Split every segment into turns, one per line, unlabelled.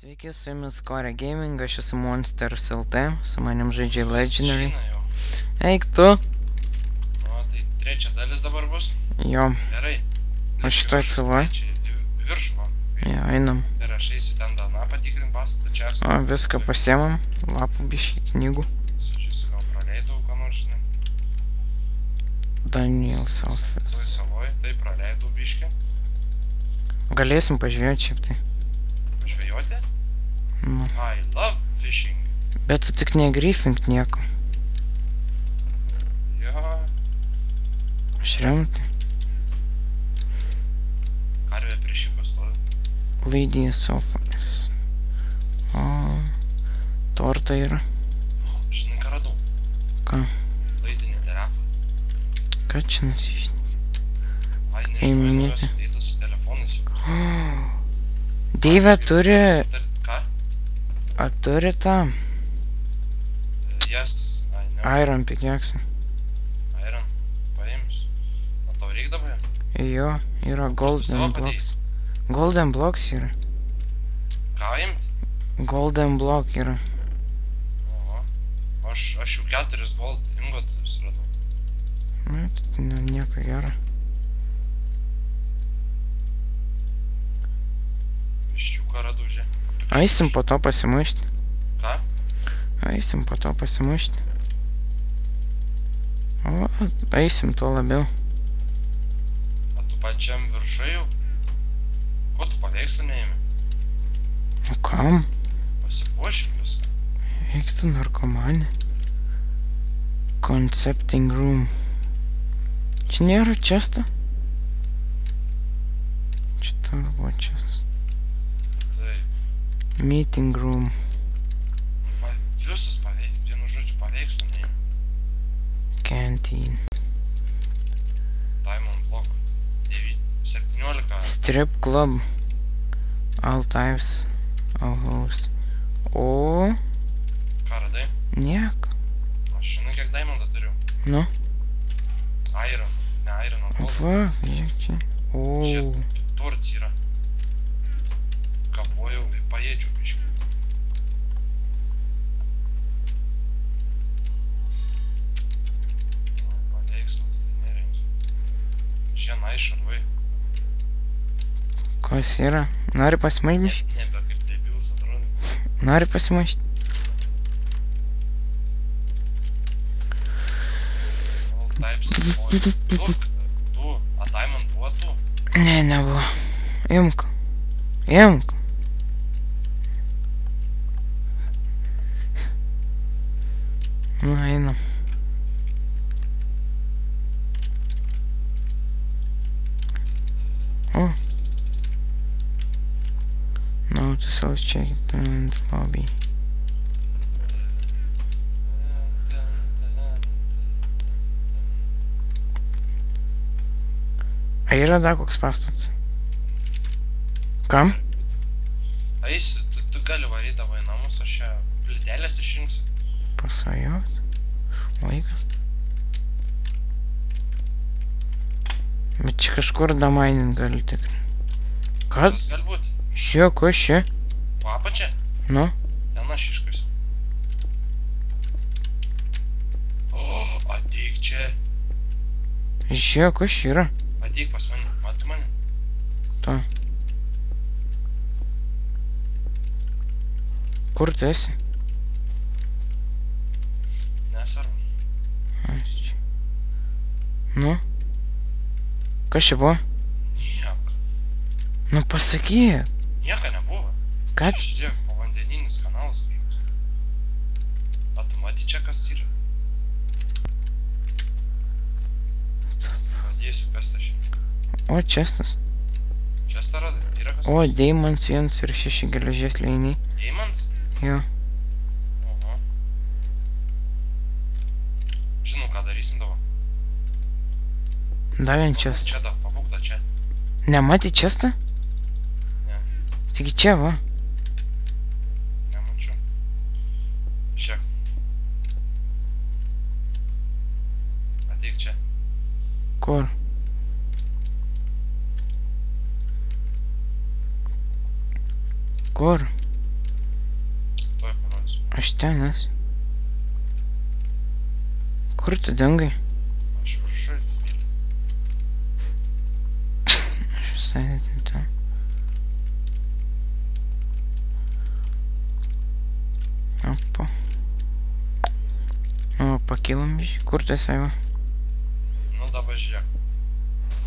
Sveiki, su jumis Core Gaming, aš esu Monsters LT, su manim žaidžia Legendary. Eik tu!
O, tai trečia dalis dabar bus?
Jo.
Gerai.
O šitoj sava?
Viršų, va.
Jo, einam.
Ir aš eisiu ten daną patikrint pastatą čia.
O, viską pasiemam, lapų biškį knygų.
Sužiūrėsiu, gal praleidau, ką nors, žinai.
Daniel's
Toj
Office.
savoj, tai praleidau biškį.
Galėsim pažvėjoti šiaip tai.
Žvejoti?
Nu.
I love fishing.
Bet tu tik negryfink nieko.
Jo.
Aš remtai.
Karvė prie šiko stovi.
Laidijas Office. O, torta yra.
O, žinai, ką radau?
Ką?
Laidinį telefą.
Ką čia nusižinai?
Ai, nežinau, yra sudėtas su telefonais.
Deivė turi...
Ką?
Ar turi tą?
Jas, ai, ne.
Iron pickaxe.
Iron, paims. O tau reik dabar?
Jo, yra golden blocks. Golden blocks yra.
Ką imt?
Golden block yra.
Oho. Aš jau 4 gold ingotus radau.
Na, tai nieko gero.
Viščiuką radau, žia.
Eisim po to pasimušti.
Ką?
Eisim po to pasimušti. O, eisim tuo labiau.
A tu pačiam viršai jau? Ko tu paveikslų neėmė?
O kam?
Pasipuošim viską.
Eik tu narkomanė. Concepting room. Čia nėra često? Čia buvo čestas.
Taip.
Meeting room.
Visus vienu žodžiu paveikslų neėmė.
Canteen.
Diamond block. 17.
Strip club. All types. All holes. O,
Ką radai?
nieko.
Aš žinai, kiek diamondą turiu.
Nu.
Iron. Ne Iron, o gold.
Va, žiūrėk čia. O,
Čia torts yra. Kapojau, paėdžiu biškį. Paveikslą tai nerengiu. Žiena šarvai.
kas yra? Nori pasimušti?
Nebe kaip debilas atrodo.
Nori pasimušti?
All types of oil. Tu, a diamond buvo tu?
Ne, nebuvo. Imk. Imk. Nu, einam. O. Now to self check it in the lobby. A yra dar koks pastatas? Kam?
A jis, tu gali varyti tavo į namus, aš čia plytelės išrinksiu.
Pasvajot. Laikas. Bet čia kažkur damainin gali tikrai. Kad?
Tas gali būti.
Žiūrėk, kas čia?
Po apačią?
Nu?
Ten aš iškasiu. O, ateik čia.
Žiūrėk, kas čia yra?
Ateik pas mane, matai mane.
Ta. Kur tu esi?
Nesvarbu.
Aš čia. Nu? Kas čia buvo?
Nieko.
Nu pasakyk.
Nieko nebuvo.
Ką?
Čia žiūrėk, povandeninis kanalas kažkoks. A tu matai čia kas yra? Padėsiu, kas ta šiandien.
O, čestas.
Čia staradai, yra kas?
O, Deimans 1 ir 6 geležies leiniai.
Deimans?
Jo.
Oho. Žinau, ką darysim dabar.
Davėn čestą.
Čia da, pabūk da čia.
Nematė čestą?
Ne,
Taigi čia, va.
nemačiau. Žiūrėk. Ateik čia.
Kur? Kur? Aš ten esu. Kur tu dingai?
Aš viršui.
Aš visai net ne ten. Opa. O, pakilom biškai. Kur tu esi, Aiva?
Nu dabar žiūrėk.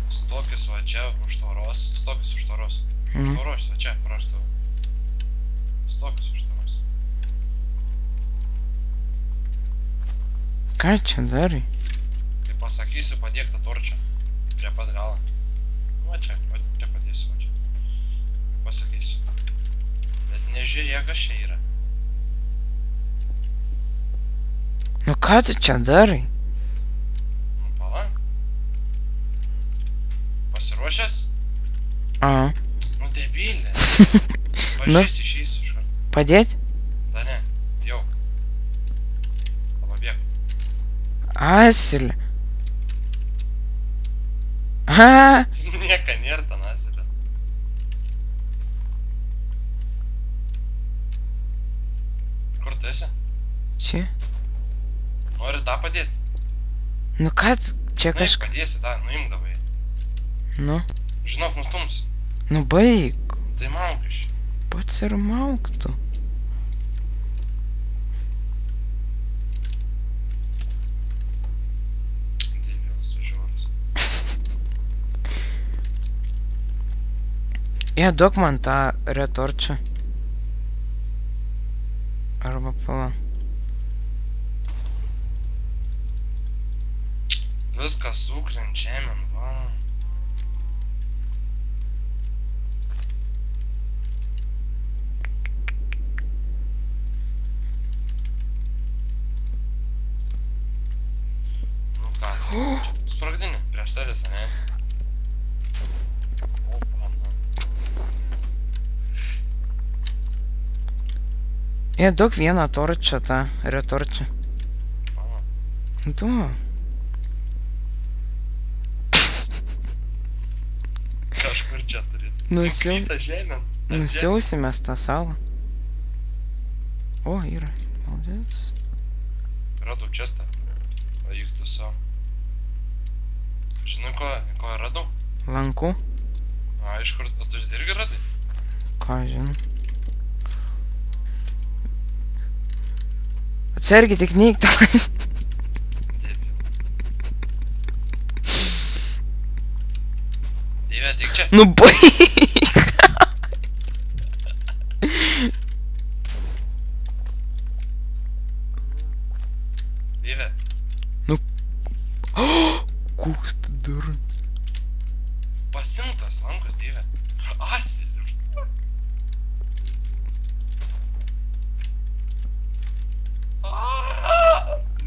Stokis va čia už tvoros. Stokis už tvoros. Už tvoros, va čia, kur aš tu. Stokis už tvoros.
Ką čia darai?
Tai pasakysiu, padėk tą torčią. Prie pat galą. Va čia padėsiu, va čia. Pasakysiu. Bet nežiūrėk, kas čia yra.
Nu ką tu čia darai?
Nu pala. Pasiruošęs?
Aha.
Nu debilė. Važiais išeisiu iš karto.
Padėt?
Da ne, jau. Pabėg.
Asilė. Aha.
Nieka nėra ten asilė. Kur tu esi?
Čia.
Nori tą padėti?
Nu ką tu čia
Kažką.
kažką.
Padėsi tą, nuimk davai.
Nu.
Žinok, nustums.
Nu baig.
Tai mauk iš.
Pats ir mauk tu.
Debilas tu žiaurus.
Jie duok man tą retorčią. Arba pala.
Viską sukrint žemėn, va. Nu ką, čia sprogdini prie savęs, ane? Opa, nu.
Jie duok vieną torčią tą retorčią.
Pala.
Duok.
Kažkur čia turėtų.
Nusiau-
Žemėn.
Nusiausimės tą salą. O, yra. Maldės.
Radau čestą. O juk tu savo. Žinai, ko radau?
Lankų.
A, iš kur, o tu irgi radai?
Ką žinau. Atsargiai tik neik tą.
Debilas. Dieve, tik čia.
Nu baig.
Dieve.
Koks tu durnas.
Pasimtas lankos, dieve. Asilė.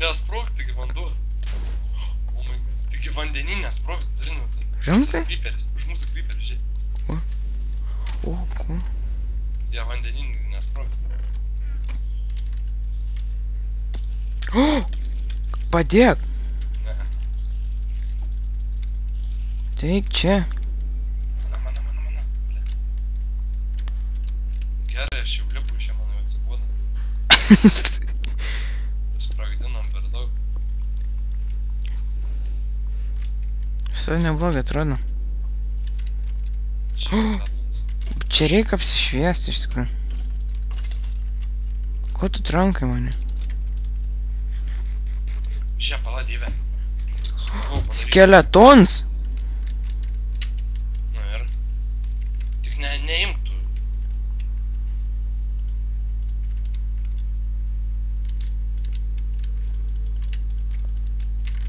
Nesprogs, taigi vanduo. O my god. Taigi vandenį nesprogs, durinu.
Rimtai?
Už mūsų kryperis, žiūrėk.
O, ko?
Jie vandenį nesprogs.
Padėk.
Ne.
Teik čia.
Mana. Ble. Gerai, aš jau lipu, čia mano atsiboda. Spragdinom per daug.
Visai neblogai atrodo.
Šis skratins.
Čia reikia apsišviesti iš tikrųjų. Ko tu trankai mane?
Šia pala, dieve.
Skeletons?
Nu ir. Tik neimk tu.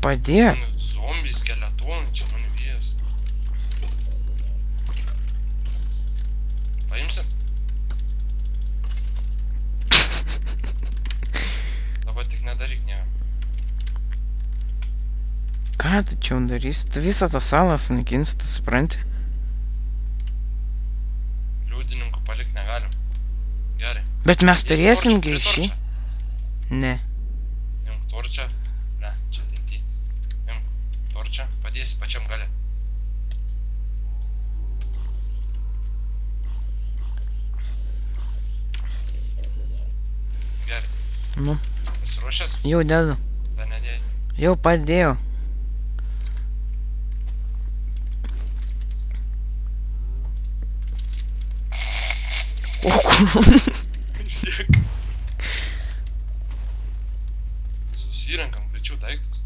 Padėk.
Zombiai, skeletonai, čia mane vijas. Paimsim? Dabar tik nedaryk nieko.
Ką tu čia darysi? Tu visą tą salą sunaikinsi, tu supranti?
Liudininkų palikt negalim. Gerai.
Bet mes
Dėsi
turėsim
torčią,
gaišį?
torčią.
Ne.
Imk torčią. Ne, čia tinti. Imk torčią. Padėsi pačiam gale. Gerai.
Nu.
Pasiruošęs?
Jau dedu.
Dar nedėjai.
Jau padėjau. O kur?
Žiūrėk. Susirenkam greičiau daiktus.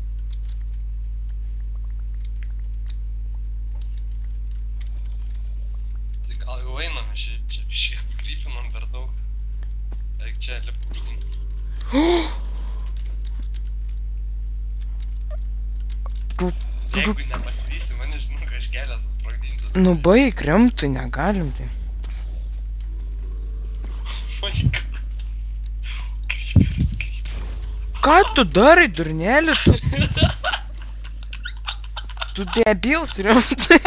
Tai gal jau einam, čia biškai apkrypinom per daug. Eik čia, lip aukštyn. Jeigu nepasivysi mane, žinau, kad aš kelią susprogdinsiu.
Nu baig, remtai negalim tai.
Oh my god. Kryperis.
Ką tu darai, durnėlis? Tu debils, remtai.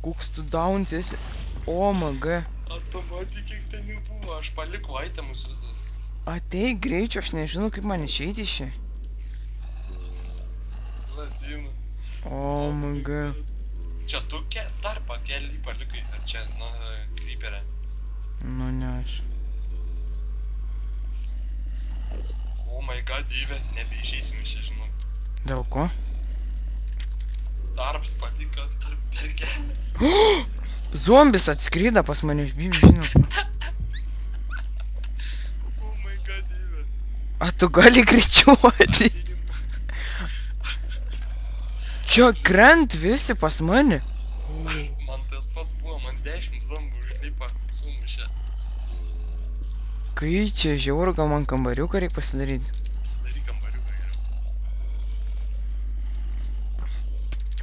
Koks tu downs esi. O, maga.
O tu matai, kiek ten jau buvo, aš palikau itemus visus.
Atei greičiau, aš nežinau, kaip man išeiti iš čia.
Ladina.
O, maga.
Čia tu dar pakelį palikai, ar čia, nu, kryperę?
Nu, ne aš.
Oh my god, Dieve, nebeišeisim iš čia, žinau.
Dėl ko?
Darbs paliko, tarp per kelią.
Zombis atskryda pas mane iš bibių, žinau.
Oh my god, Dieve.
A tu gali greičiuoti? Čia krent visi pas mane.
Man tas pats buvo, man 10 zombių užlipa, sumušė.
Kai čia žiauru, gal man kambariuką reikia pasidaryti.
Pasidaryk kambariuką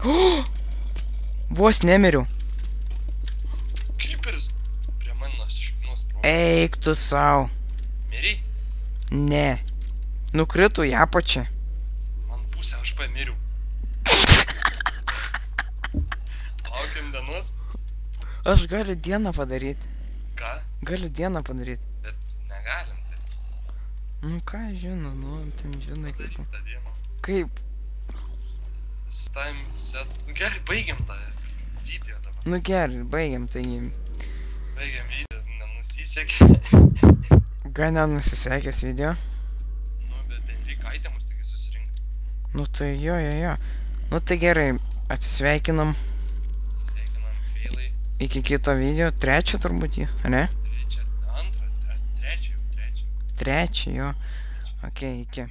geriau.
Vos nemiriau.
Kryperis prie manos šiknos pro.
Eik tu sau.
Miriai?
Ne. Nukrito į apačią.
Man pusę aš pamiriau. Laukiam dienos.
Aš galiu dieną padaryti.
Ką?
Galiu dieną padaryti.
Bet negalim tai.
Nu ką žinau, nu ten žinai kaip.
Daryk tą dieną.
Kaip?
Time set. Gerai, baigiam tą video dabar.
Nu gerai, baigiam taigi.
Baigiam video, nenusisekė.
Gana nusisekęs video.
Nu, bet ten reikia itemus tik susirinkti.
Nu tai jo. Nu tai gerai, atsisveikinam.
Atsisveikinam, failai.
Iki kito video, trečio turbūt jį, ne?
Trečia, antrą, trečią.
Trečio, jo. Okei, iki.